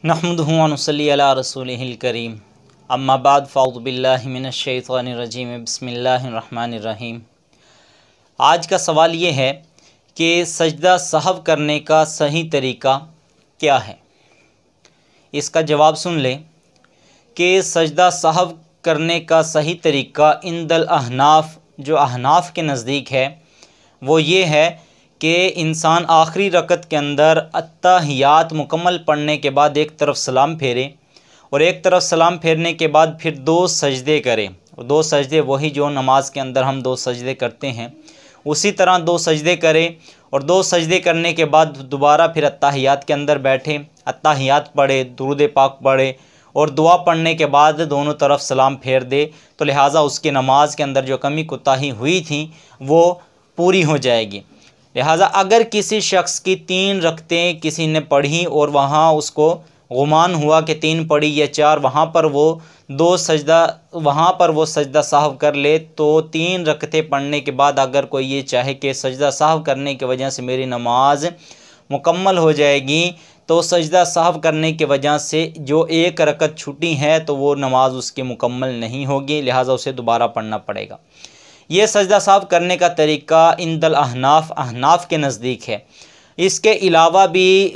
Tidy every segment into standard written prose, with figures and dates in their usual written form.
नहमदुहु व नुसल्ली अला रसूलिहिल करीम अम्मा बाद फ़अऊज़ु बिल्लाहि मिनश शैतानिर रजीम बिस्मिल्लाहिर रहमानिर रहीम। आज का सवाल ये है कि सजदा सहव करने का सही तरीक़ा क्या है। इसका जवाब सुन लें कि सजदा सहव करने का सही तरीक़ा इंदल अहनाफ, जो अहनाफ के नज़दीक है, वो ये है कि इंसान आखिरी रकत के अंदर अत्तहियात मुकम्मल पढ़ने के बाद एक तरफ सलाम फेरे और एक तरफ सलाम फेरने के बाद फिर दो सजदे करे। दो सजदे वही जो नमाज के अंदर हम दो सजदे करते हैं, उसी तरह दो सजदे करे और दो सजदे करने के बाद दोबारा फिर अत्तहियात के अंदर बैठे, अत्तहियात पढ़े, दुरूद पाक पढ़े और दुआ पढ़ने के बाद दोनों तरफ सलाम फेर दे। तो लिहाजा उसकी नमाज के अंदर जो कमी कोताही हुई थी वो पूरी हो जाएगी। लिहाजा अगर किसी शख्स की 3 रकतें किसी ने पढ़ी और वहाँ उसको गुमान हुआ कि 3 पढ़ी या 4, वहाँ पर वो सजदा सहव कर ले, तो 3 रकतें पढ़ने के बाद अगर कोई ये चाहे कि सजदा सहव करने की वजह से मेरी नमाज मुकम्मल हो जाएगी, तो सजदा सहव करने की वजह से जो 1 रकत छूटी है तो वो नमाज उसकी मुकम्मल नहीं होगी, लिहाजा उसे दोबारा पढ़ना पड़ेगा। ये सजदा सहव करने का तरीक़ा इंदल अहनाफ के नज़दीक है। इसके अलावा भी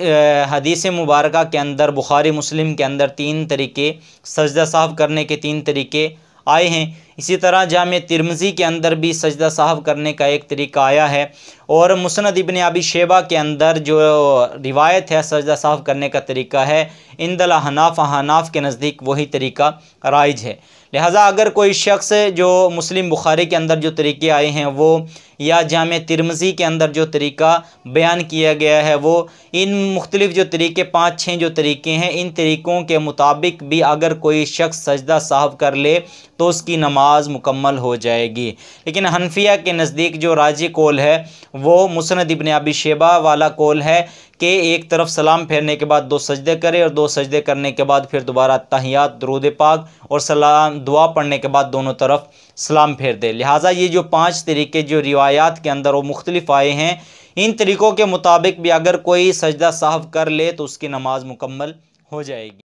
हदीस मुबारका के अंदर, बुखारी मुस्लिम के अंदर 3 तरीक़े सजदा सहव करने के 3 तरीक़े आए हैं। इसी तरह जामे तिर्मिज़ी के अंदर भी सजदा सहव करने का एक तरीक़ा आया है और मुस्नद इब्न अबी शैबा के अंदर जो रिवायत है सजदा सहव करने का तरीक़ा है इंदल अहनाफ के नज़दीक वही तरीक़ा राइज है। लिहाजा अगर कोई शख्स जो मुस्लिम बुखारी के अंदर जो तरीक़े आए हैं वो या जामे तिर्मिज़ी के अंदर जो तरीक़ा बयान किया गया है वो, इन मुख्तलिफ़ जो तरीक़े 5-6 जो तरीक़े हैं, इन तरीक़ों के मुताबिक भी अगर कोई शख्स सजदा सहव कर ले तो उसकी नमाज मुकम्मल हो जाएगी। लेकिन हनफिया के नज़दीक जो राजी कौल है वो मुस्नद इब्न अबी शैबा वाला कौल है कि एक तरफ सलाम फेरने के बाद 2 सजदे करे और 2 सजदे करने के बाद फिर दोबारा तहियात, दुरूद पाक और सलाम दुआ पढ़ने के बाद दोनों तरफ सलाम फेर दे। लिहाजा ये जो 5 तरीक़े जो रिवायात के अंदर वो मुख्तलिफ आए हैं, इन तरीक़ों के मुताबिक भी अगर कोई सजदा सहव कर ले तो उसकी नमाज मुकम्मल हो जाएगी।